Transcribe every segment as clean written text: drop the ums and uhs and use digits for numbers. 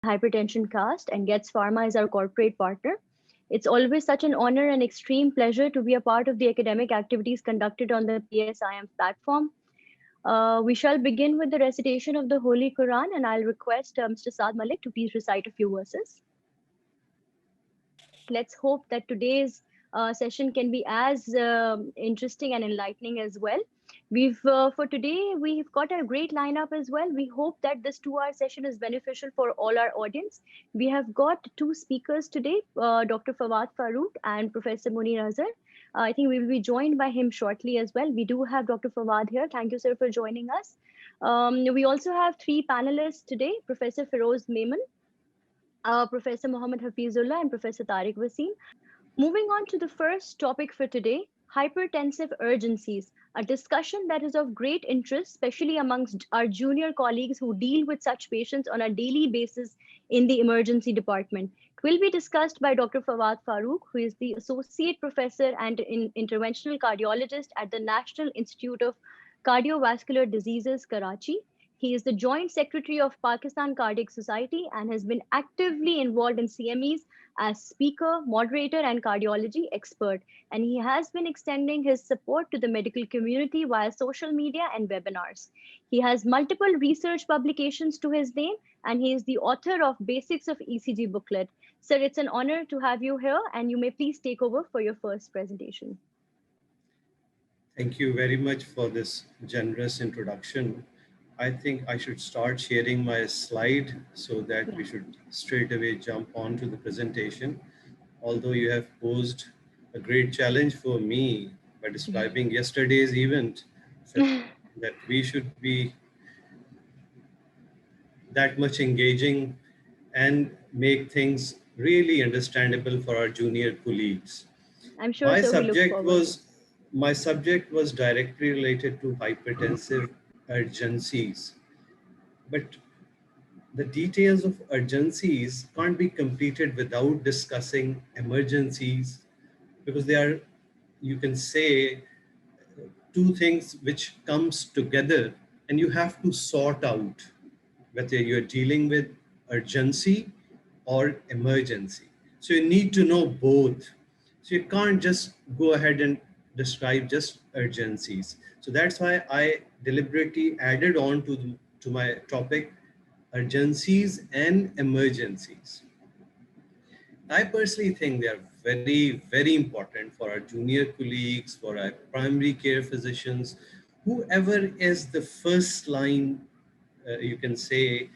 Hypertension Cast, and Getz Pharma is our corporate partner. It's always such an honor and extreme pleasure to be a part of the academic activities conducted on the PSIM platform. We shall begin with the recitation of the Holy Quran, and I'll request Mr. Saad Malik to please recite a few verses. Let's hope that today's session can be as interesting and enlightening as well. For today, we've got a great lineup as well. We hope that this 2-hour session is beneficial for all our audience. We have got two speakers today, Dr. Fawad Farooq and Professor Munir Azhar. I think we will be joined by him shortly as well. We do have Dr. Fawad here. Thank you, sir, for joining us. We also have three panelists today, Professor Feroz Memon, Professor Mohammad Hafizullah, and Professor Tariq Wasim. Moving on to the first topic for today, hypertensive urgencies, a discussion that is of great interest, especially amongst our junior colleagues who deal with such patients on a daily basis in the emergency department. It will be discussed by Dr. Fawad Farooq, who is the Associate Professor and Interventional Cardiologist at the National Institute of Cardiovascular Diseases, Karachi. He is the Joint Secretary of Pakistan Cardiac Society and has been actively involved in CMEs as speaker, moderator, and cardiology expert. And he has been extending his support to the medical community via social media and webinars. He has multiple research publications to his name, and he is the author of Basics of ECG booklet. Sir, it's an honor to have you here, and you may please take over for your first presentation. Thank you very much for this generous introduction. I think I should start sharing my slide so that we should straight away jump on to the presentation. Although you have posed a great challenge for me by describing yesterday's event, that we should be that much engaging and make things really understandable for our junior colleagues. I'm sure My subject was directly related to hypertensive urgencies, but the details of urgencies can't be completed without discussing emergencies, because they are, you can say, two things which comes together, and you have to sort out whether you're dealing with urgency or emergency. So you need to know both. So you can't just go ahead and describe just urgencies. So that's why I deliberately added on to my topic, urgencies and emergencies. I personally think they are very, very important for our junior colleagues, for our primary care physicians, whoever is the first line, you can say,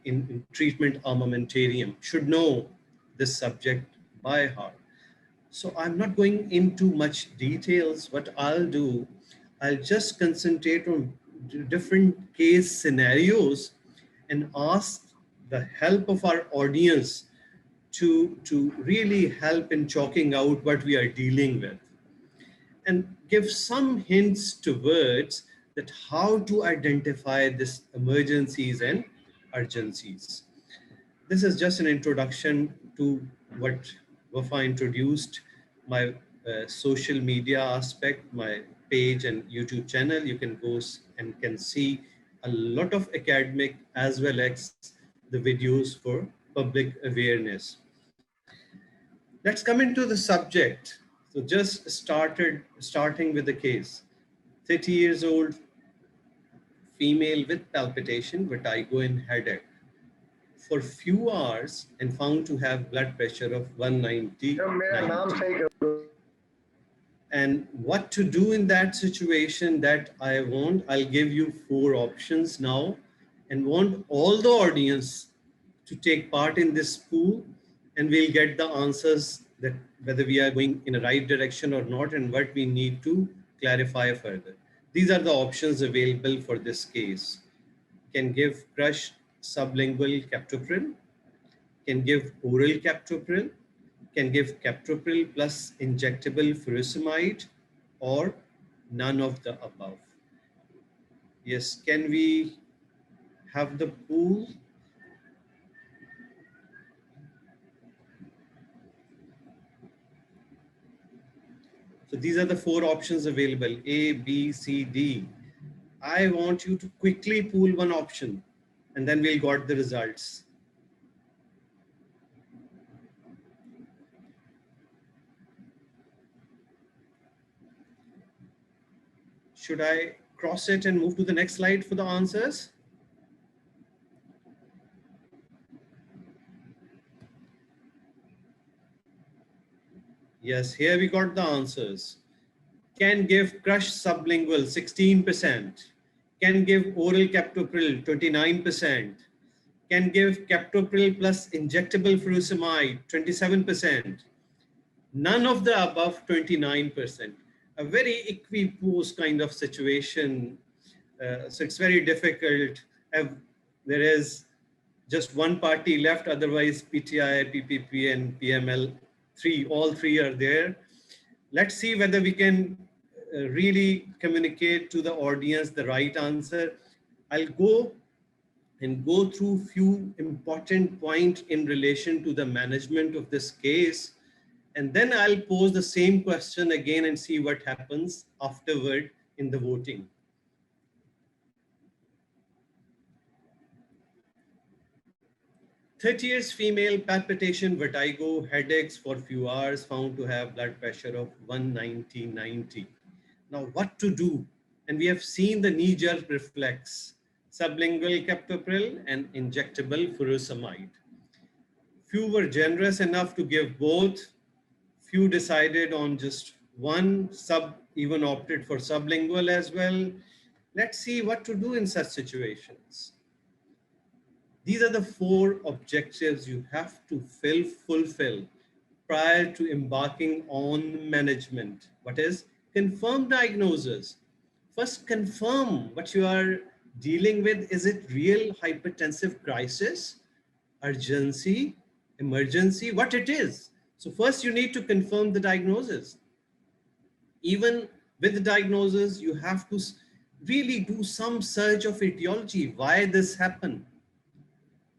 in treatment armamentarium should know this subject by heart. So I'm not going into much details. What I'll do, I'll just concentrate on different case scenarios and ask the help of our audience to really help in chalking out what we are dealing with, and give some hints towards that how to identify these emergencies and urgencies. This is just an introduction to what Wafa introduced, my social media aspect, my page and YouTube channel. You can go and can see a lot of academic as well as the videos for public awareness. Let's come into the subject. So just starting with the case. 30 years old, female with palpitation, vertigo and headache for few hours and found to have blood pressure of 190. And what to do in that situation, that I'll give you 4 options now, and want all the audience to take part in this pool, and we'll get the answers that whether we are going in the right direction or not, and what we need to clarify further. These are the options available for this case. Can give crushed sublingual captopril, can give oral captopril, can give captopril plus injectable furosemide, or none of the above. Yes, can we have the pool? So these are the 4 options available, A, B, C, D. I want you to quickly pool one option, and then we'll got the results. Should I cross it and move to the next slide for the answers? Yes, here we got the answers. Can give crushed sublingual 16%, can give oral captopril 29%, can give captopril plus injectable furosemide 27%, none of the above 29%. A very equipoise kind of situation. So it's very difficult. There is just one party left, otherwise PTI, PPP and PML, all three are there. Let's see whether we can really communicate to the audience the right answer. I'll go through few important points in relation to the management of this case. And then I'll pose the same question again and see what happens afterward in the voting. 30 years female, palpitation, vertigo, headaches for few hours, found to have blood pressure of 190/90. Now what to do? And we have seen the knee-jerk reflex, sublingual captopril and injectable furosemide. Few were generous enough to give both. Few decided on just one, even opted for sublingual as well. Let's see what to do in such situations. These are the 4 objectives you have to fulfill prior to embarking on management. What is? Confirm diagnosis. First, confirm what you are dealing with. Is it real hypertensive crisis, urgency, emergency, what it is? So first you need to confirm the diagnosis. Even with the diagnosis, you have to really do some search of etiology. Why this happened?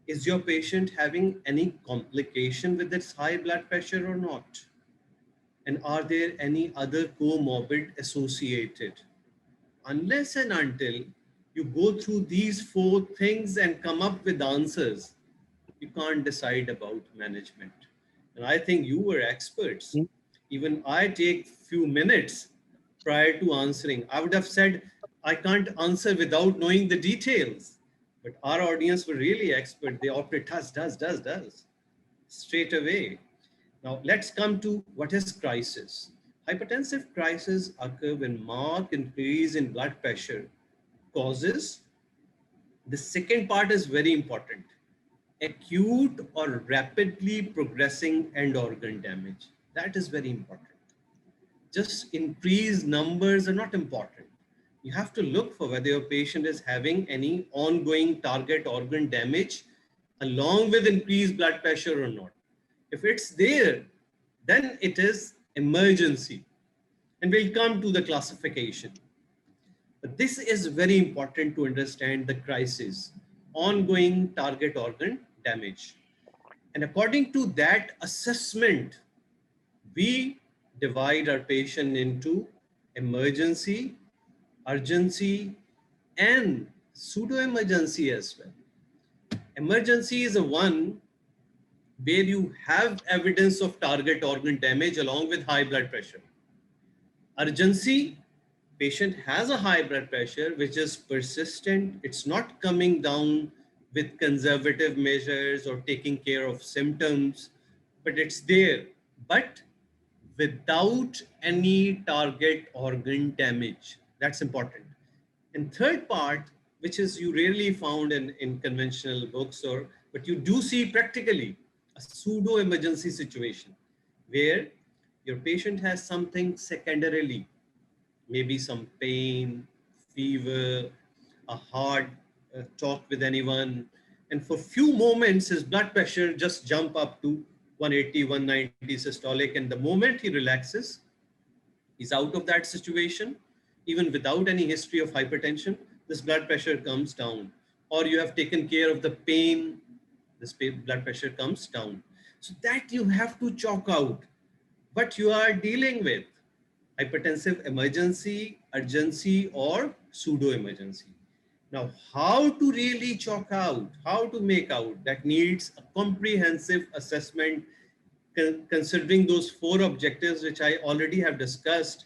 Is your patient having any complication with its high blood pressure or not? And are there any other comorbid associated? Unless and until you go through these 4 things and come up with answers, you can't decide about management. And I think you were experts. Even I take few minutes prior to answering. I would have said, I can't answer without knowing the details. But our audience were really expert. They opted does straight away. Now let's come to what is crisis. Hypertensive crisis occur when marked increase in blood pressure causes. The second part is very important. Acute or rapidly progressing end organ damage. That is very important. Just increased numbers are not important. You have to look for whether your patient is having any ongoing target organ damage along with increased blood pressure or not. If it's there, then it is emergency. And we'll come to the classification. But this is very important to understand the crisis, ongoing target organ damage. And according to that assessment, we divide our patient into emergency, urgency, and pseudo-emergency as well. Emergency is the one where you have evidence of target organ damage along with high blood pressure. Urgency, patient has a high blood pressure which is persistent. It's not coming down with conservative measures or taking care of symptoms, but it's there, but without any target organ damage. That's important. And third part, which is you rarely found in conventional books, but you do see practically, a pseudo emergency situation where your patient has something secondarily, maybe some pain, fever, a hard talk with anyone, and for few moments his blood pressure just jump up to 180, 190 systolic, and the moment he relaxes, he's out of that situation. Even without any history of hypertension, this blood pressure comes down. Or you have taken care of the pain, this blood pressure comes down. So that you have to chalk out what you are dealing with: hypertensive emergency, urgency, or pseudo emergency. Now, how to really chalk out, how to make out, that needs a comprehensive assessment considering those 4 objectives which I already have discussed.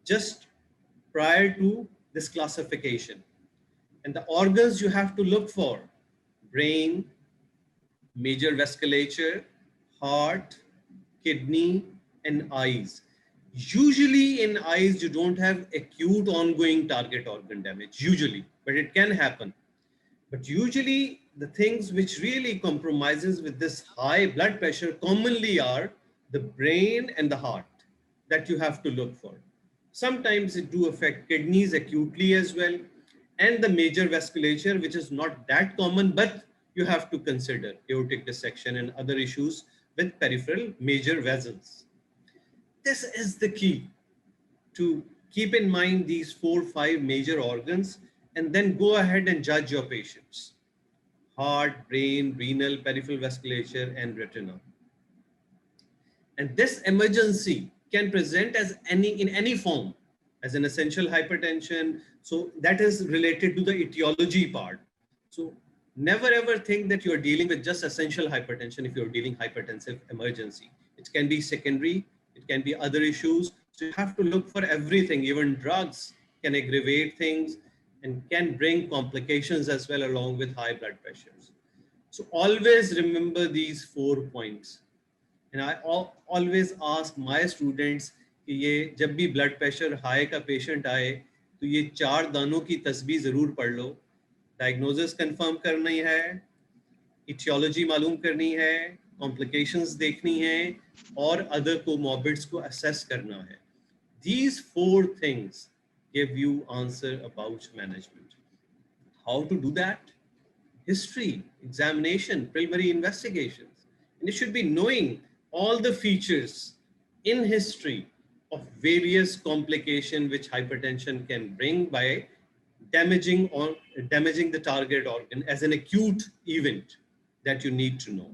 Just prior to this classification. And the organs you have to look for: brain, major vasculature, heart, kidney, and eyes. Usually in eyes, you don't have acute ongoing target organ damage, usually, but it can happen. But usually the things which really compromises with this high blood pressure commonly are the brain and the heart that you have to look for. Sometimes it do affect kidneys acutely as well, and the major vasculature, which is not that common, but you have to consider aortic dissection and other issues with peripheral major vessels. This is the key, to keep in mind these 4 or 5 major organs and then go ahead and judge your patients: heart, brain, renal, peripheral vasculature, and retina. And this emergency can present as in any form, as an essential hypertension. So that is related to the etiology part. So never ever think that you're dealing with just essential hypertension if you're dealing hypertensive emergency. It can be secondary, it can be other issues. So you have to look for everything. Even drugs can aggravate things and can bring complications as well along with high blood pressures. So always remember these 4 points. And I always ask my students कि ये जब भी blood pressure high का patient आए तो ये 4 दानों की तस्बीह ज़रूर पढ़ लो. डायग्नोसिस कंफर्म करनी है, इटियोलॉजी मालूम करनी है, कॉम्प्लिकेशंस देखनी है और अदर कोमॉर्बिड्स को असेस करना है. These 4 things give you answer about management. How to do that? History, examination, preliminary investigations. And you should be knowing all the features in history of various complications which hypertension can bring by damaging the target organ as an acute event that you need to know.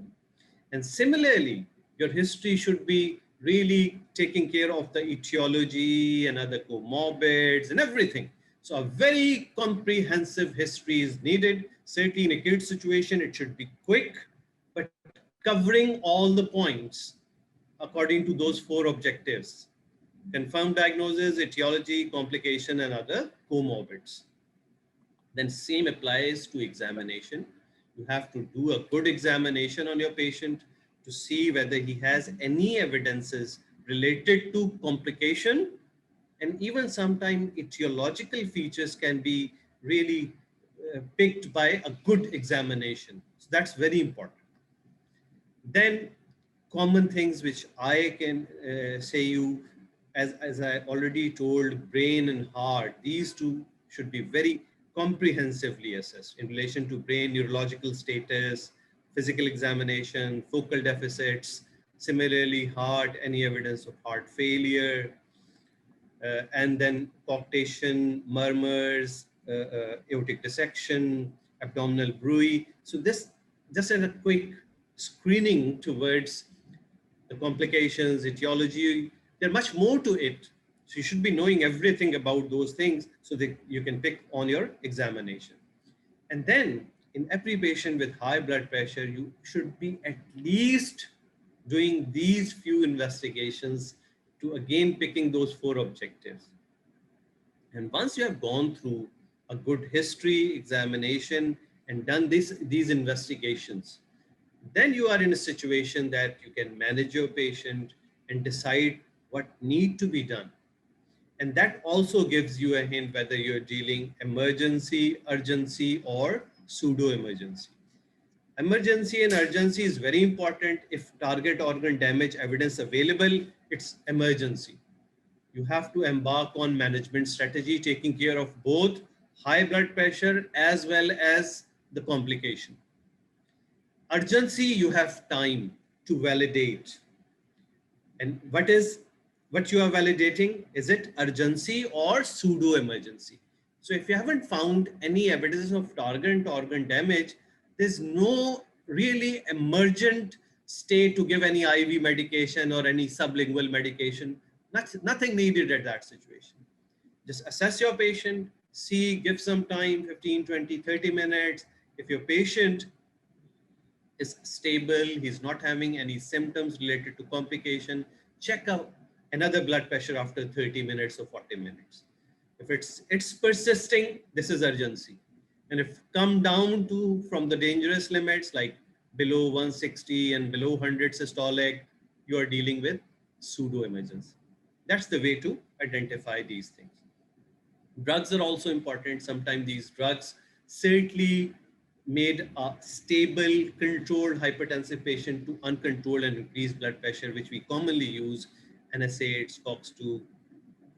And similarly, your history should be really taking care of the etiology and other comorbids and everything. So a very comprehensive history is needed. Certainly in acute situation, it should be quick, but covering all the points according to those 4 objectives: confirmed diagnosis, etiology, complication, and other comorbids. Then same applies to examination. You have to do a good examination on your patient to see whether he has any evidences related to complication, and even sometimes etiological features can be really picked by a good examination. So that's very important. Then common things which I can say you, as I already told, brain and heart, these 2 should be very comprehensively assessed in relation to brain, neurological status, physical examination, focal deficits. Similarly, heart, any evidence of heart failure, and then coarctation, murmurs, aortic dissection, abdominal bruit. So this just as a quick screening towards the complications, etiology. There's much more to it. So you should be knowing everything about those things so that you can pick on your examination. And then in every patient with high blood pressure, you should be at least doing these few investigations to again picking those 4 objectives. And once you have gone through a good history examination and done these investigations, then you are in a situation that you can manage your patient and decide what need to be done. And that also gives you a hint whether you're dealing emergency, urgency, or pseudo-emergency. Emergency and urgency is very important. If target organ damage evidence available, it's emergency. You have to embark on management strategy, taking care of both high blood pressure as well as the complication. Urgency, you have time to validate. And what you are validating? Is it urgency or pseudo emergency? So if you haven't found any evidence of target organ damage, there's no really emergent state to give any IV medication or any sublingual medication. Nothing needed at that situation. Just assess your patient, see, give some time, 15, 20, 30 minutes. If your patient is stable, he's not having any symptoms related to complication, check out another blood pressure after 30 minutes or 40 minutes. If it's persisting, this is urgency. And if come down to from the dangerous limits like below 160 and below 100 systolic, you are dealing with pseudo emergency. That's the way to identify these things. Drugs are also important. Sometimes these drugs certainly made a stable, controlled hypertensive patient to uncontrolled and increased blood pressure, which we commonly use, NSAIDs, COX-2,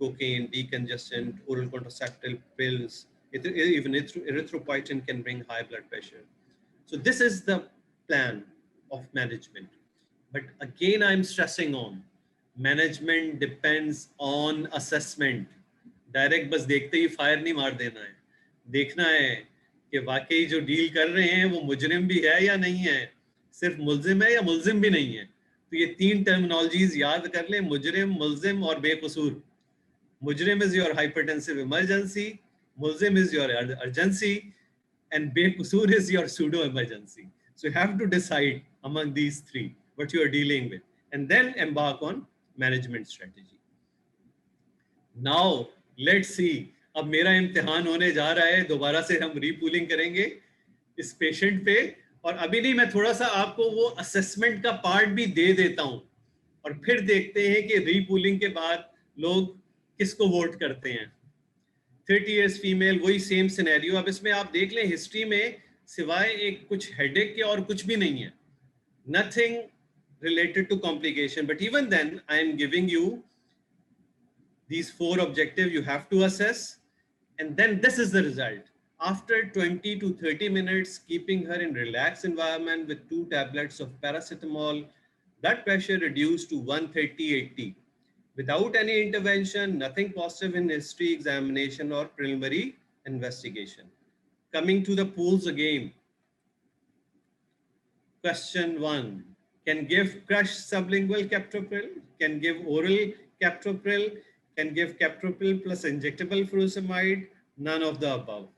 cocaine, decongestant, oral contraceptive pills, even erythropoietin can bring high blood pressure. So this is the plan of management. But again, I'm stressing on management depends on assessment. Direct बस देखते ही fire नहीं मार देना है, देखना है कि वाकई जो डील कर रहे हैं वो मुजरिम भी है या नहीं है, सिर्फ मुल्जिम है या मुल्जिम भी नहीं है. तो ये तीन टर्मिनोलॉजीज याद कर लें, मुजरिम, मुल्जिम और बेकसूर. Mujrim is your hypertensive emergency, Mulzim is your urgency, and Bekusur is your pseudo emergency. So you have to decide among these three what you are dealing with and then embark on management strategy. Now, let's see. अब मेरा इम्तिहान होने जा रहा है, दोबारा से हम रीपूलिंग करेंगे इस पेशेंट पे. और अभी नहीं, मैं थोड़ा सा आपको वो असेसमेंट का पार्ट भी दे देता हूं और फिर देखते हैं कि रीपूलिंग के बाद लोग किसको वोट करते हैं. 30 इयर्स फीमेल, वही सेम सिनेरियो. अब इसमें आप देख लें हिस्ट्री में सिवाय एक कुछ हेडेक के और कुछ भी नहीं है, nothing related to complication. But even then, I am giving you these 4 objectives you have to assess, and then this is the result. After 20 to 30 minutes, keeping her in relaxed environment with 2 tablets of paracetamol, blood pressure reduced to 130/80. Without any intervention, nothing positive in history examination or preliminary investigation. Coming to the pools again. Question 1. Can give crushed sublingual captopril, can give oral captopril, can give captopril plus injectable furosemide, none of the above.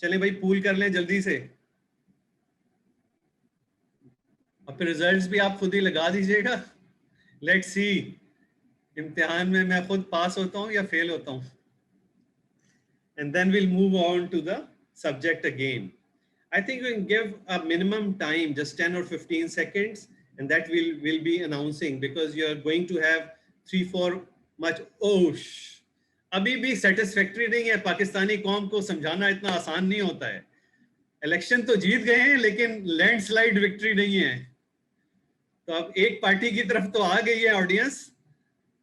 चलें भाई pool कर लें जल्दी से, और फिर results भी आप खुद ही लगा दीजिएगा. लेट्स सी इम्तिहान में मैं खुद पास होता हूं या फेल होता हूं. And then we'll move on to the subject again. I think we can give a minimum time, just 10 or 15 seconds, and that we'll be announcing, because you're going to have 3-4 much. Oh, अभी भी satisfactory नहीं है. पाकिस्तानी कौम को समझाना इतना आसान नहीं होता है. इलेक्शन तो जीत गए हैं लेकिन लैंडस्लाइड विक्ट्री नहीं है. तो अब एक पार्टी की तरफ तो आ गई है ऑडियंस,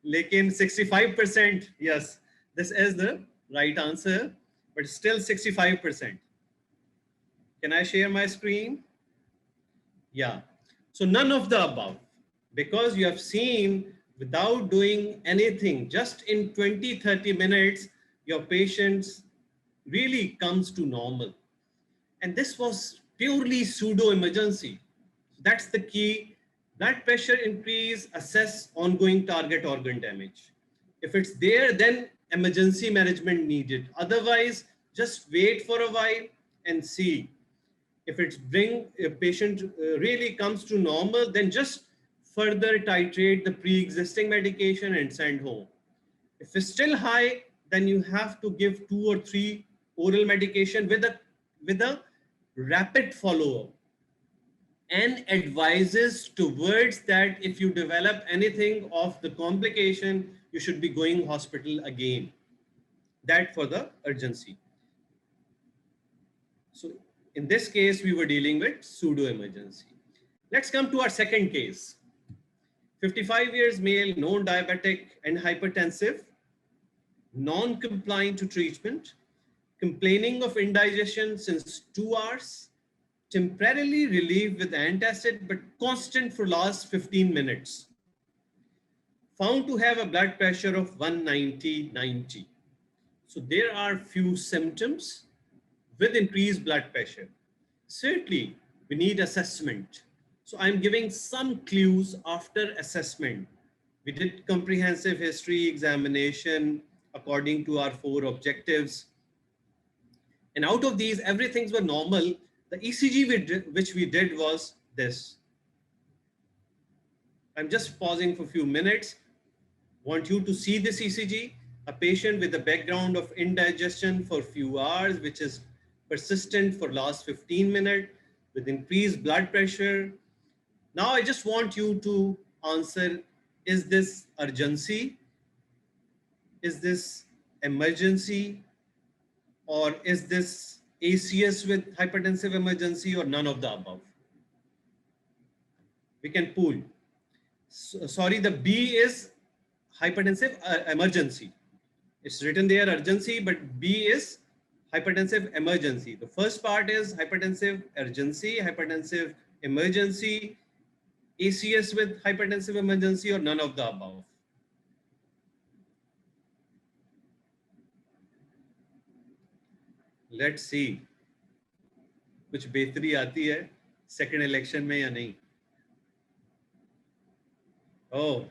लेकिन 65%, yes, this is the right answer, but still 65%. Can I share my screen? Yeah. So none of the above, because you have seen without doing anything, just in 20-30 minutes, your patients really comes to normal. And this was purely pseudo emergency. That's the key. Blood pressure increase, assess ongoing target organ damage. If it's there, then emergency management needed. Otherwise, just wait for a while and see. If it's a patient really comes to normal, then just further titrate the pre-existing medication and send home. If it's still high, then you have to give 2 or 3 oral medication with a rapid follow-up, and advises towards that if you develop anything of the complication, you should be going hospital again. That for the urgency. So in this case, we were dealing with pseudo emergency. Let's come to our second case. 55 years male, known diabetic and hypertensive, non-compliant to treatment, complaining of indigestion since 2 hours, temporarily relieved with antacid, but constant for last 15 minutes. Found to have a blood pressure of 190/90. So there are few symptoms with increased blood pressure. Certainly, we need assessment. So I'm giving some clues after assessment. We did comprehensive history examination according to our 4 objectives. And out of these, everything were normal. The ECG which we did was this. I'm just pausing for a few minutes. Want you to see this ECG. A patient with a background of indigestion for few hours, which is persistent for last 15 minutes with increased blood pressure. Now I just want you to answer, is this urgency? Is this emergency? Or is this ACS with hypertensive emergency or none of the above? We can pool. Sorry, the B is hypertensive emergency. It's written there urgency, but B is hypertensive emergency. The first part is hypertensive urgency, hypertensive emergency, ACS with hypertensive emergency, or none of the above. Let's see कुछ बेहतरी आती है second election में या नहीं. Oh,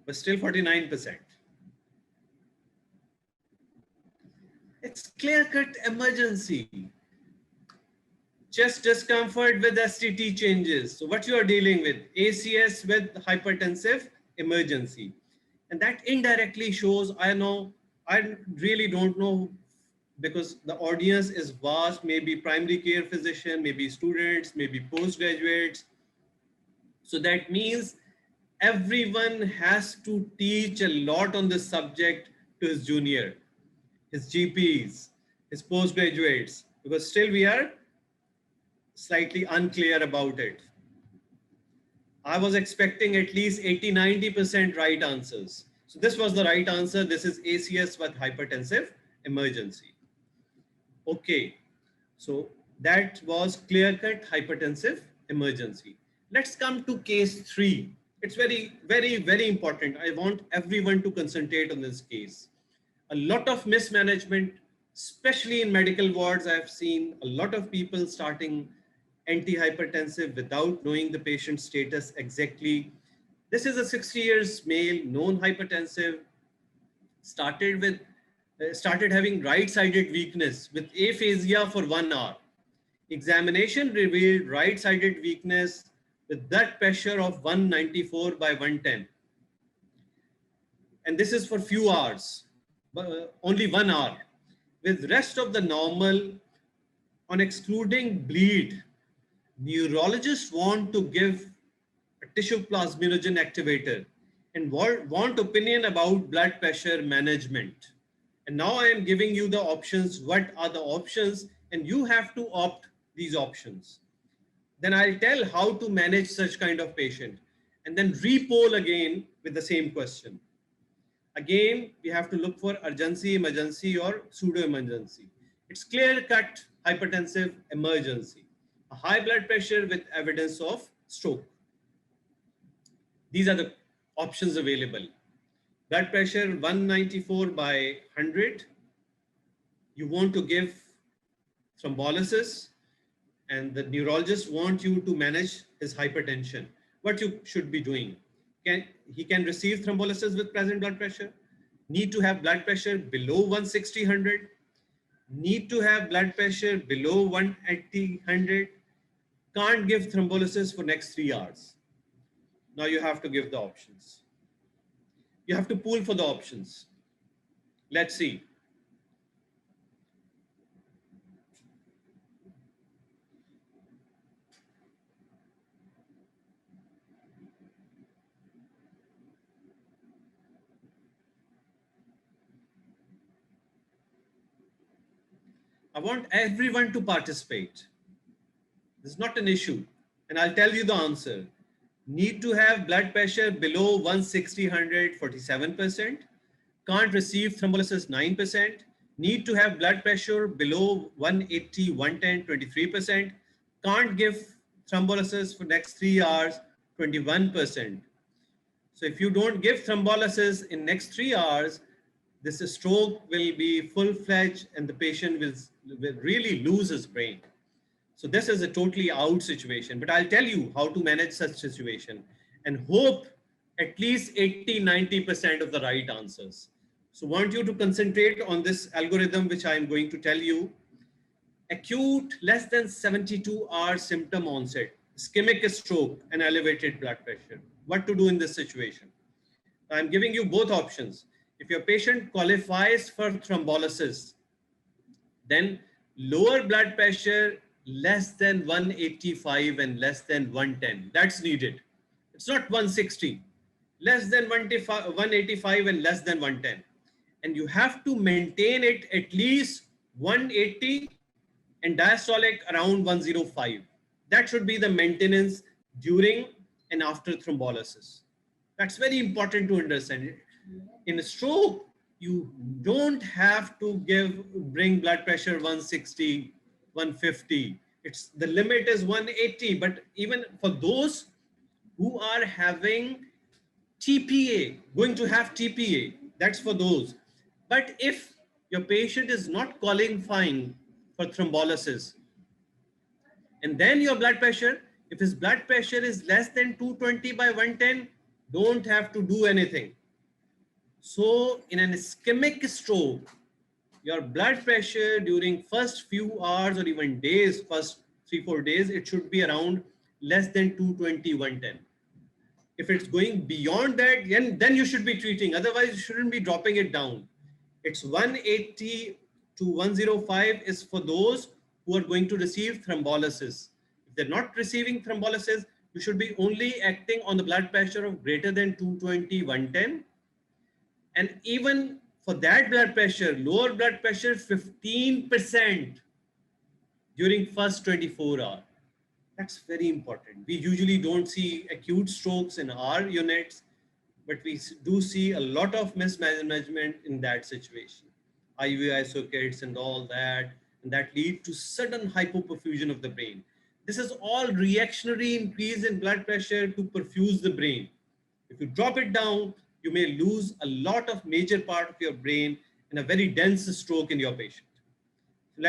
but still 49%. It's clear-cut emergency. Chest discomfort with STT changes. So what you are dealing with, ACS with hypertensive emergency. And that indirectly shows, I really don't know, because the audience is vast, maybe primary care physician, maybe students, maybe postgraduates. So that means everyone has to teach a lot on this subject to his junior, his GPs, his postgraduates, because still we are slightly unclear about it. I was expecting at least 80-90% right answers. So this was the right answer. This is ACS with hypertensive emergency. Okay, so that was clear-cut hypertensive emergency. Let's come to case 3. It's very, very, very important. I want everyone to concentrate on this case. A lot of mismanagement, especially in medical wards. I've seen a lot of people starting antihypertensive without knowing the patient's status exactly. This is a 60 years male, known hypertensive, started having right-sided weakness with aphasia for 1 hour. Examination revealed right-sided weakness with blood pressure of 194 by 110. And this is for few hours, only 1 hour. With rest of the normal, on excluding bleed, neurologists want to give a tissue plasminogen activator and want opinion about blood pressure management. And now I am giving you the options. What are the options? And you have to opt these options. Then I'll tell how to manage such kind of patient, and then re-poll again with the same question. Again, we have to look for urgency, emergency, or pseudo-emergency. It's clear-cut hypertensive emergency. A high blood pressure with evidence of stroke. These are the options available. Blood pressure 194 by 100. You want to give thrombolysis, and the neurologist wants you to manage his hypertension. What you should be doing? He can receive thrombolysis with present blood pressure. Need to have blood pressure below 160/100. Need to have blood pressure below 180/100. Can't give thrombolysis for next 3 hours. Now you have to give the options. You have to pool for the options. Let's see. I want everyone to participate. This is not an issue. And I'll tell you the answer. Need to have blood pressure below 160/100, 47%. Can't receive thrombolysis, 9%. Need to have blood pressure below 180/110, 23%. Can't give thrombolysis for next 3 hours, 21%. So if you don't give thrombolysis in next 3 hours, this stroke will be full-fledged and the patient will really lose his brain. So this is a totally out situation, but I'll tell you how to manage such situation and hope at least 80-90% of the right answers. So want you to concentrate on this algorithm, which I'm going to tell you. Acute less than 72-hour symptom onset, ischemic stroke and elevated blood pressure. What to do in this situation? I'm giving you both options. If your patient qualifies for thrombolysis, then lower blood pressure less than 185 and less than 110. That's needed. It's not 160. Less than 185 and less than 110. And you have to maintain it at least 180 and diastolic around 105. That should be the maintenance during and after thrombolysis. That's very important to understand. In a stroke, you don't have to bring blood pressure 160, 150. It's the limit is 180. But even for those who are having TPA, going to have TPA, that's for those. But if your patient is not qualifying for thrombolysis, and then your blood pressure, if his blood pressure is less than 220 by 110, don't have to do anything. So in an ischemic stroke, your blood pressure during first few hours or even days, first 3-4 days, it should be around less than 220, 110. If it's going beyond that, then you should be treating. Otherwise, you shouldn't be dropping it down. It's 180 to 105 is for those who are going to receive thrombolysis. If they're not receiving thrombolysis, you should be only acting on the blood pressure of greater than 220, 110. And even for that blood pressure, lower blood pressure, 15% during first 24 hours. That's very important. We usually don't see acute strokes in our units, but we do see a lot of mismanagement in that situation. IVI sockets and all that, and that lead to sudden hypoperfusion of the brain. This is all reactionary increase in blood pressure to perfuse the brain. If you drop it down, you may lose a lot of major part of your brain in a very dense stroke in your patient. So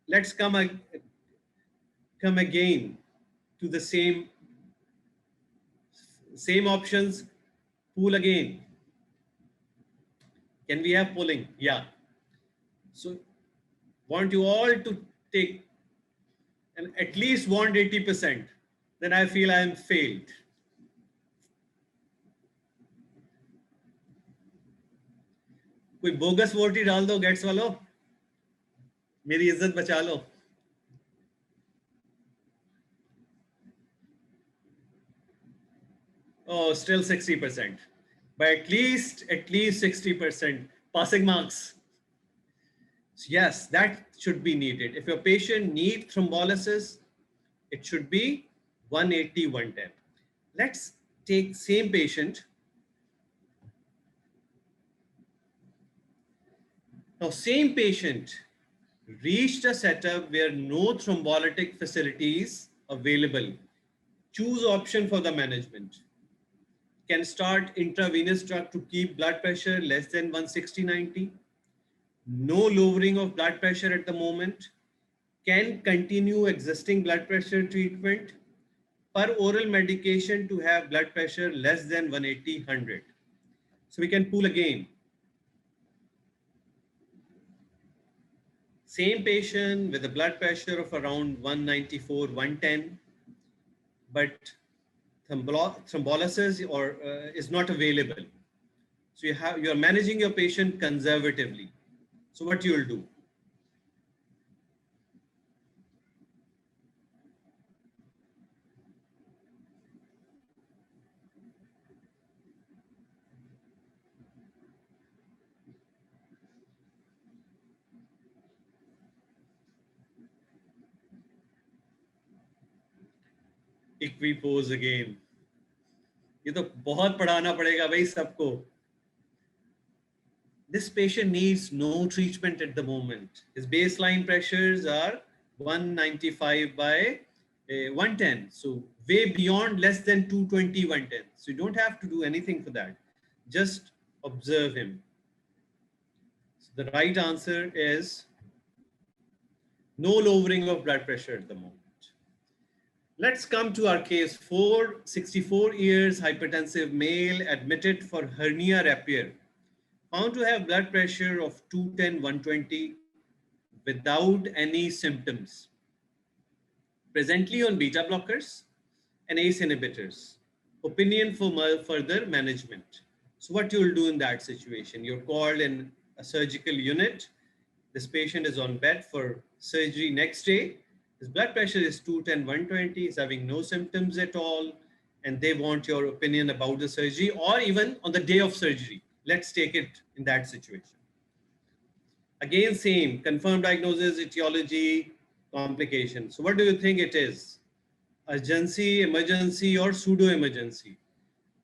let's come again to the same options. Pool again. Can we have pulling? Yeah. So want you all to take and at least want 80%. Then I feel I am failed. कोई bogus vote ही डाल दो gets वालों, मेरी इज्जत बचा लो. Oh, still 60%, but at least 60% passing marks. So yes, that should be needed. If your patient needs thrombolysis, it should be 180, 110. Let's take same patient. Now, same patient reached a setup where no thrombolytic facilities available. Choose option for the management. Can start intravenous drug to keep blood pressure less than 160/90. No lowering of blood pressure at the moment. Can continue existing blood pressure treatment per oral medication to have blood pressure less than 180/100. So we can pool again. Same patient with a blood pressure of around 194, 110, but thrombolysis is not available. So you're managing your patient conservatively. So what you'll do? Equipose again. ये तो बहुत पढ़ाना पड़ेगा भाई सबको. This patient needs no treatment at the moment. His baseline pressures are 195 by 110. So way beyond less than 220, 110. So you don't have to do anything for that. Just observe him. So the right answer is no lowering of blood pressure at the moment. Let's come to our case 4, 64 years, hypertensive male, admitted for hernia repair. Found to have blood pressure of 210, 120 without any symptoms. Presently on beta blockers and ACE inhibitors. Opinion for further management. So what you'll do in that situation? You're called in a surgical unit. This patient is on bed for surgery next day. His blood pressure is 210/120. He's having no symptoms at all. And they want your opinion about the surgery or even on the day of surgery. Let's take it in that situation. Again, same, confirmed diagnosis, etiology, complication. So what do you think it is? Urgency, emergency, or pseudo-emergency?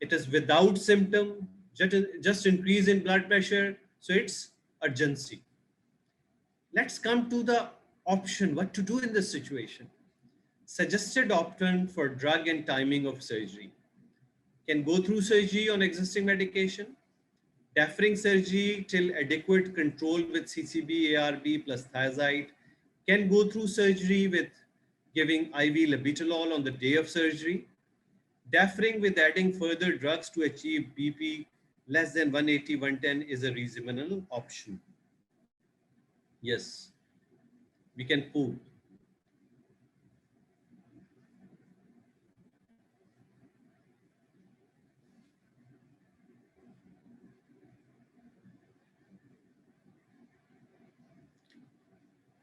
It is without symptom, just increase in blood pressure. So it's urgency. Let's come to the option, what to do in this situation. Suggested option for drug and timing of surgery. Can go through surgery on existing medication, deferring surgery till adequate control with CCB, ARB plus thiazide, can go through surgery with giving IV labetalol on the day of surgery, deferring with adding further drugs to achieve BP less than 180/110 is a reasonable option. Yes, we can pool.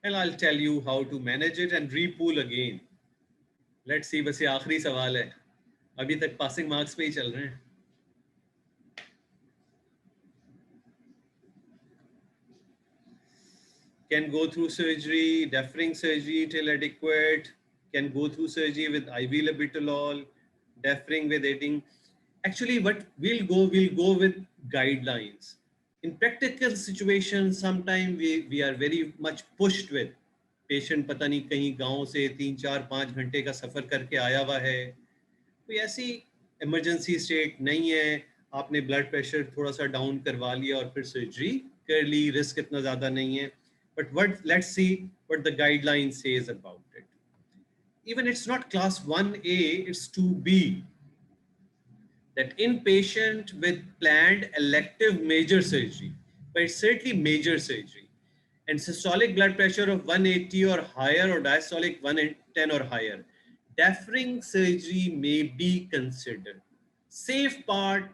And I'll tell you how to manage it and repool again. Let's see, बस ये आखिरी सवाल है. अभी तक passing marks पे ही चल रहे हैं. Can go through surgery, deferring surgery till adequate, can go through surgery with IV labetalol, deferring with aiding. Actually, what we'll go with guidelines. In practical situations, sometimes we are very much pushed with patient पता नहीं कहीं गांव से 3-4-5 घंटे का सफर करके आया हुआ है, कोई ऐसी इमरजेंसी स्टेट नहीं है, आपने ब्लड प्रेशर थोड़ा सा डाउन करवा लिया और फिर सर्जरी कर ली, रिस्क इतना ज़्यादा नहीं है. But let's see what the guideline says about it. Even it's not class 1A, it's 2B. That in patient with planned elective major surgery, but it's certainly major surgery, and systolic blood pressure of 180 or higher or diastolic 110 or higher, deferring surgery may be considered. Safe part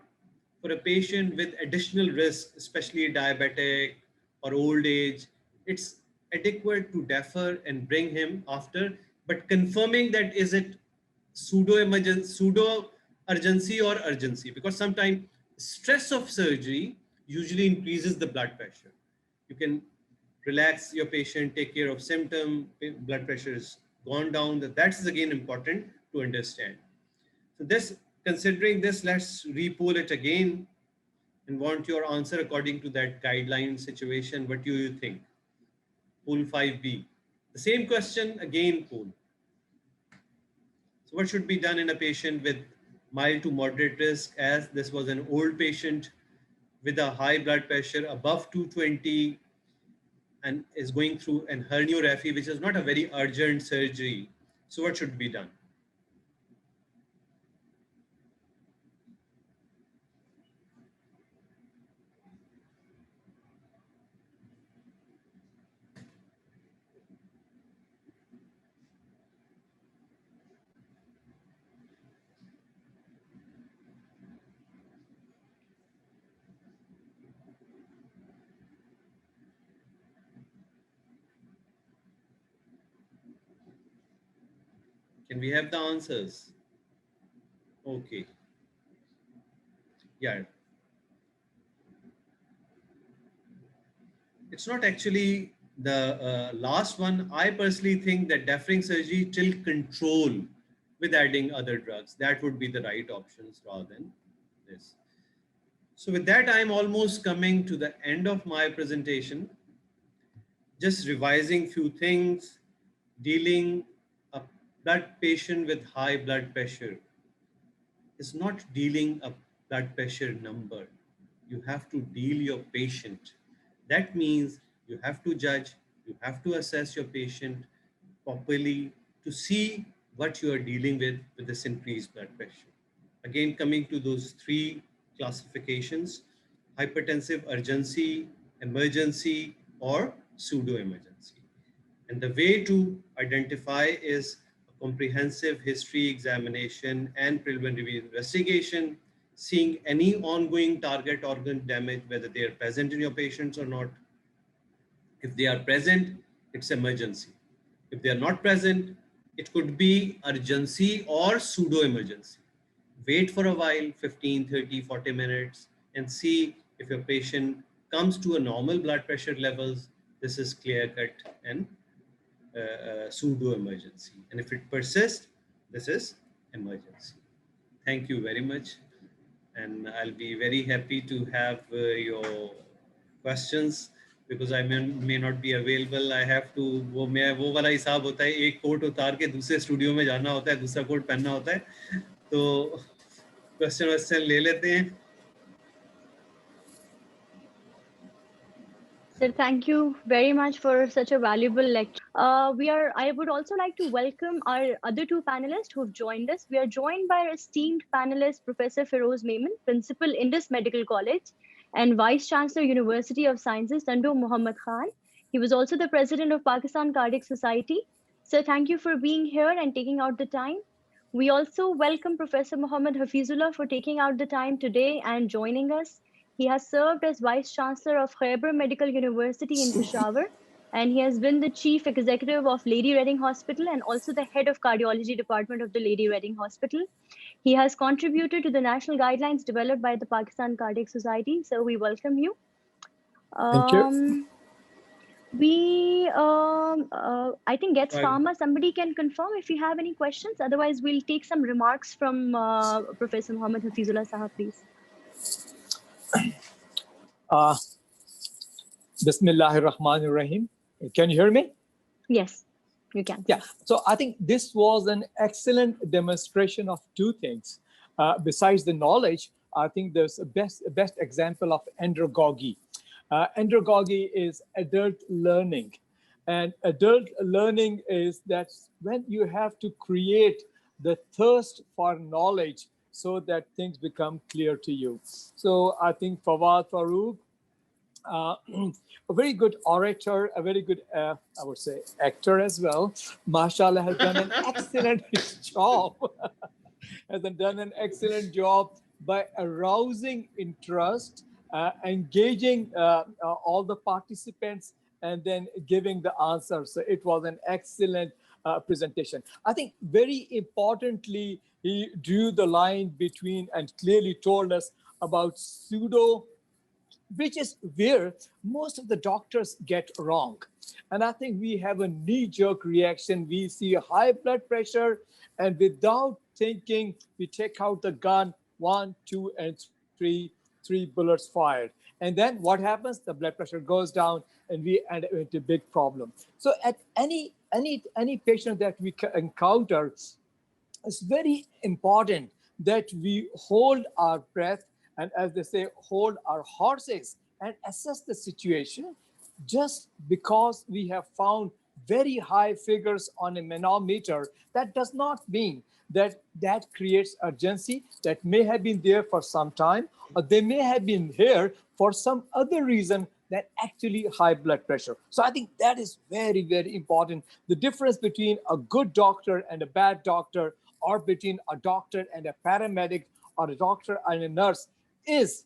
for a patient with additional risk, especially diabetic or old age, it's adequate to defer and bring him after, but confirming that is it pseudo-emergency, pseudo-urgency or urgency, because sometimes stress of surgery usually increases the blood pressure. You can relax your patient, take care of symptom, blood pressure is gone down. That's again important to understand. So this, considering this, let's repool it again and want your answer according to that guideline situation. What do you think? Pool 5B. The same question again, pool. So what should be done in a patient with mild to moderate risk, as this was an old patient with a high blood pressure above 220 and is going through an herniorrhaphy, which is not a very urgent surgery. So what should be done? Can we have the answers? Okay. Yeah. It's not actually the last one. I personally think that deferring surgery till control with adding other drugs, that would be the right options rather than this. So with that, I'm almost coming to the end of my presentation. Just revising few things, dealing a blood patient with high blood pressure is not dealing a blood pressure number. You have to deal your patient. That means you have to judge, you have to assess your patient properly to see what you are dealing with this increased blood pressure. Again, coming to those three classifications: hypertensive urgency, emergency, or pseudo-emergency. And the way to identify is a comprehensive history examination and preliminary investigation, seeing any ongoing target organ damage, whether they are present in your patients or not. If they are present, it's emergency. If they are not present, it could be urgency or pseudo emergency. Wait for a while, 15, 30, 40 minutes, and see if your patient comes to a normal blood pressure levels. This is clear cut and pseudo emergency. And if it persists, this is emergency. Thank you very much. And I'll be very happy to have your questions because I may not be available. I have to वो वाला हिसाब होता है, एक coat उतार के दूसरे studio में जाना होता है, दूसरा कोट पहनना होता है, तो क्वेश्चन ले लेते हैं. Sir, thank you very much for such a valuable lecture. I would also like to welcome our other two panelists who've joined us. We are joined by our esteemed panelist, Professor Feroz Memon, Principal, Indus Medical College, and Vice Chancellor, University of Sciences, Tando Muhammad Khan. He was also the President of Pakistan Cardiac Society. Sir, thank you for being here and taking out the time. We also welcome Professor Muhammad Hafizullah for taking out the time today and joining us. He has served as Vice Chancellor of Khyber Medical University in Peshawar, and he has been the Chief Executive of Lady Reading Hospital and also the Head of Cardiology Department of the Lady Reading Hospital. He has contributed to the national guidelines developed by the Pakistan Cardiac Society, so we welcome you. Thank you. I think Gets Pharma, somebody can confirm if you have any questions. Otherwise, we'll take some remarks from Professor Muhammad Hafizullah Sahab, please. Bismillahir Rahmanir Rahim. Can you hear me? Yes, you can. Yeah. So I think this was an excellent demonstration of two things. Besides the knowledge, I think there's a best example of andragogy. Andragogy is adult learning. And adult learning is that when you have to create the thirst for knowledge so that things become clear to you. So I think Fawad Farooq, a very good orator, a very good, I would say, actor as well. MashaAllah has done an excellent job. Has done an excellent job by arousing interest, engaging all the participants, and then giving the answer. So it was an excellent presentation. I think very importantly, he drew the line between and clearly told us about pseudo, which is where most of the doctors get wrong. And I think we have a knee-jerk reaction. We see a high blood pressure, and without thinking, we take out the gun, 1, 2, and 3 bullets fired. And then what happens? The blood pressure goes down, and we end up with a big problem. So at any patient that we encounter, it's very important that we hold our breath and, as they say, hold our horses and assess the situation. Just because we have found very high figures on a manometer, that does not mean that that creates urgency. That may have been there for some time, or they may have been here for some other reason than actually high blood pressure. So I think that is very, very important. The difference between a good doctor and a bad doctor, or between a doctor and a paramedic, or a doctor and a nurse, is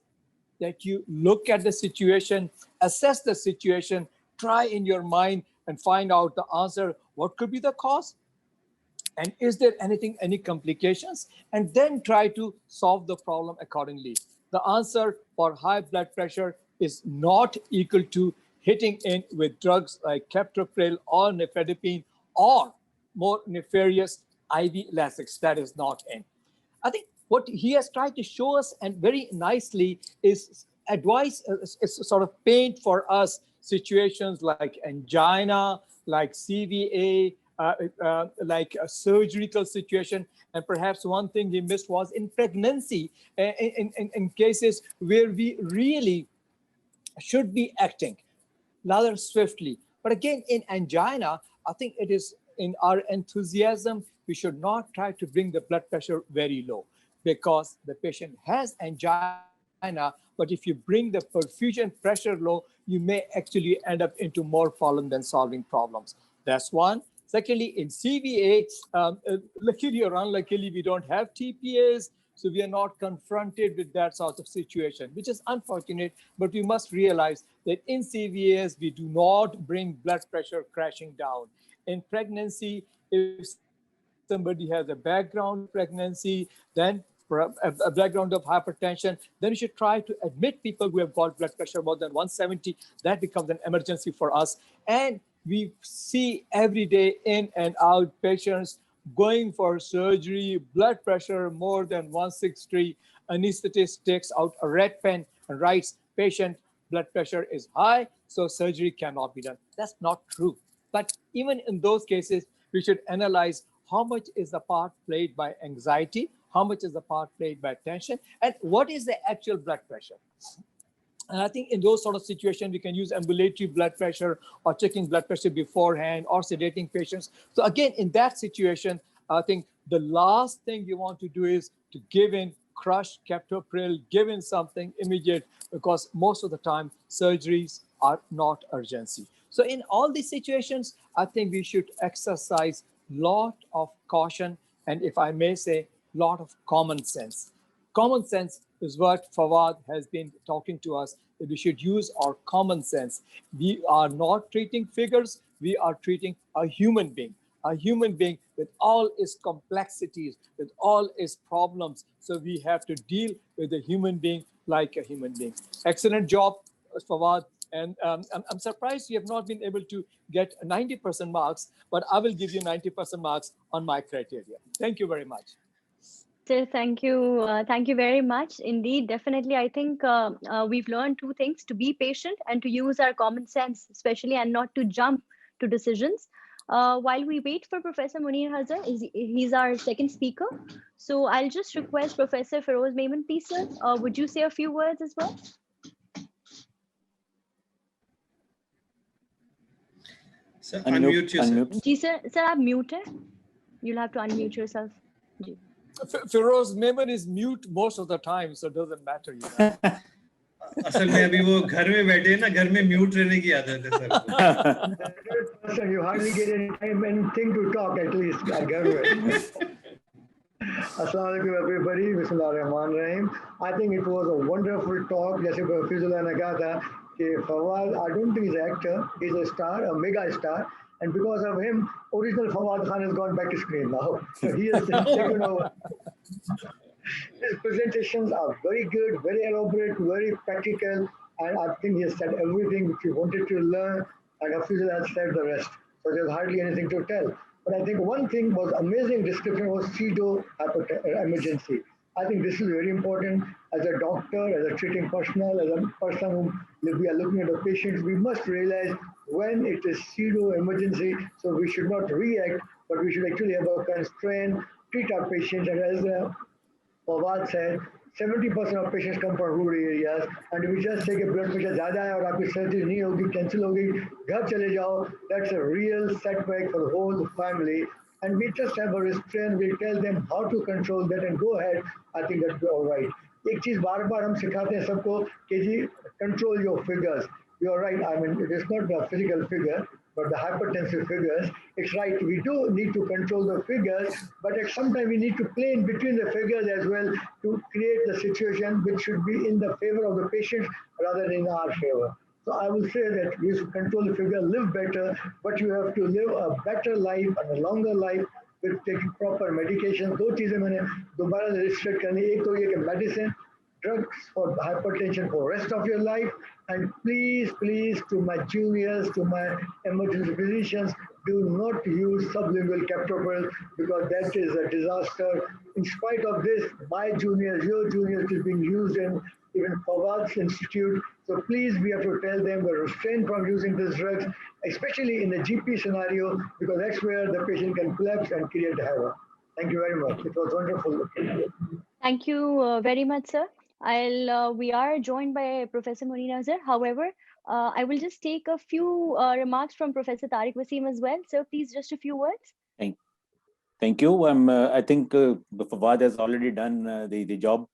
that you look at the situation, assess the situation, try in your mind and find out the answer. What could be the cause? And is there any complications? And then try to solve the problem accordingly. The answer for high blood pressure is not equal to hitting in with drugs like captopril or nifedipine or more nefarious IV Lasix. That is not in. I think what he has tried to show us, and very nicely, is advice, is sort of paint for us situations like angina, like CVA, like a surgical situation. And perhaps one thing he missed was in pregnancy, in cases where we really should be acting rather swiftly. But again, in angina, I think it is in our enthusiasm, we should not try to bring the blood pressure very low, because the patient has angina, but if you bring the perfusion pressure low, you may actually end up into more problem than solving problems. That's one. Secondly, in CVA, luckily or unluckily, we don't have TPAs, So we are not confronted with that sort of situation, which is unfortunate, but we must realize that in CVS, we do not bring blood pressure crashing down. In pregnancy, if somebody has a background of pregnancy, then a background of hypertension, then you should try to admit people who have got blood pressure more than 170. That becomes an emergency for us. And we see every day in and out patients going for surgery, blood pressure more than 160. Anesthetist takes out a red pen and writes, patient blood pressure is high, so surgery cannot be done. That's not true. But even in those cases, we should analyze how much is the part played by anxiety, how much is the part played by tension, and what is the actual blood pressure. And I think in those sort of situations, we can use ambulatory blood pressure or checking blood pressure beforehand or sedating patients. So again, in that situation, I think the last thing you want to do is to give in crushed captopril, give in something immediate, because most of the time surgeries are not urgency. So in all these situations, I think we should exercise lot of caution, and if I may say, lot of common sense. Common sense is what Fawad has been talking to us, that we should use our common sense. We are not treating figures, we are treating a human being with all its complexities, with all its problems. So we have to deal with a human being like a human being. Excellent job, Fawad. And I'm surprised you have not been able to get 90% marks, but I will give you 90% marks on my criteria. Thank you very much. Sir, thank you. Thank you very much. Indeed, definitely. I think we've learned two things: to be patient and to use our common sense, especially, and not to jump to decisions. While we wait for Professor Munir Hazar, he's our second speaker. So I'll just request Professor Feroz Memon, please, sir. Would you say a few words as well? Sir, unmute yourself. Ji, sir, I'm muted. You'll have to unmute yourself. Ji. Feroz Memon is mute most of the time, so it doesn't matter. You know? असल में अभी वो घर में बैठे ना, घर में म्यूट रहने की आदत है sir. You hardly get any time, anything to talk at least. Assalamu alaikum everybody. Bismillahirrahmanirrahim. I think it was a wonderful talk. जैसे Fizullah ने कहा था कि Fawad, I don't think he's an actor. He's a star, a mega star. And because of him, original Fawad Khan has gone back to screen now. So he has taken over. His presentations are very good, very elaborate, very practical, and I think he has said everything which we wanted to learn, and Hafizullah has said the rest. So there's hardly anything to tell. But I think one thing was amazing description was pseudo emergency. I think this is very important. As a doctor, as a treating personnel, as a person who we are looking at the patients, we must realize when it is pseudo emergency. So we should not react, but we should actually have a constraint, treat our patients. And as Fawad said, 70% of patients come from rural areas, and we just say blood pressure ज़्यादा है और आपकी surgery नहीं होगी, cancel होगी, घर चले जाओ. That's a real setback for the whole family. And we just have a restraint. We'll tell them how to control that and go ahead. I think that'll be all right. एक चीज बार-बार हम सिखाते हैं सबको कि जी control your figures. You're right. I mean, it is not the physical figure, but the hypertensive figures. It's right. We do need to control the figures, but at some time we need to play in between the figures as well to create the situation which should be in the favor of the patient rather than in our favor. So I will say that we should control the figure, live better, but you have to live a better life and a longer life with taking proper medication. दो चीजें मैंने दोबारा restrict करनी. एक तो ये कि medicine, drugs for hypertension for the rest of your life. And please, to my juniors, to my emergency physicians, do not use sublingual captopril because that is a disaster. In spite of this, my juniors, your juniors is being used in even Fawad's institute. So please, we have to tell them to refrain from using these drugs, especially in the GP scenario, because that's where the patient can collapse and create havoc. Thank you very much. It was wonderful. Thank you very much, sir. We are joined by Professor Munir Hazar. However, I will just take a few remarks from Professor Tariq Wasim as well. So please, just a few words. Thank you. I think Fawad has already done the job.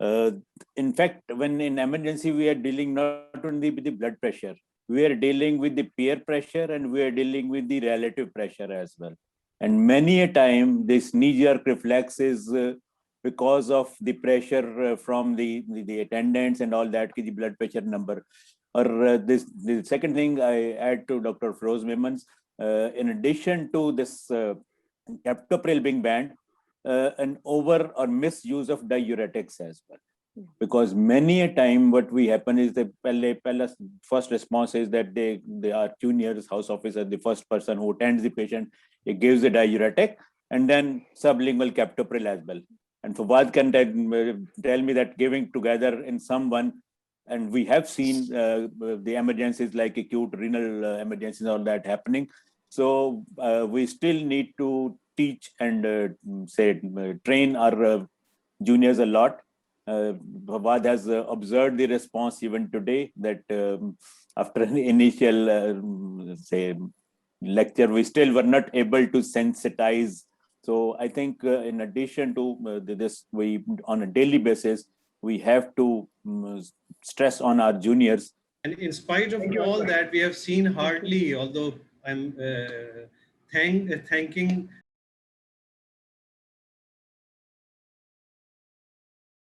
In fact, when in emergency, we are dealing not only with the blood pressure, we are dealing with the peer pressure and we are dealing with the relative pressure as well. And many a time, this knee-jerk reflex is because of the pressure from the attendants and all that, the blood pressure number. Or the second thing I add to Dr. Feroz Memons, in addition to this captopril being banned, an over or misuse of diuretics as well. Because many a time what we happen is the first response is that they are juniors, house officer, the first person who attends the patient, he gives the diuretic and then sublingual captopril as well. And Fawad can tell me that giving together in someone, and we have seen the emergencies like acute renal emergencies, all that happening. So we still need to teach and train our juniors a lot. Fawad has observed the response even today that after an initial, lecture, we still were not able to sensitize. So I think in addition to this, we on a daily basis, we have to stress on our juniors. And in spite of all that, we have seen hardly, although I'm thanking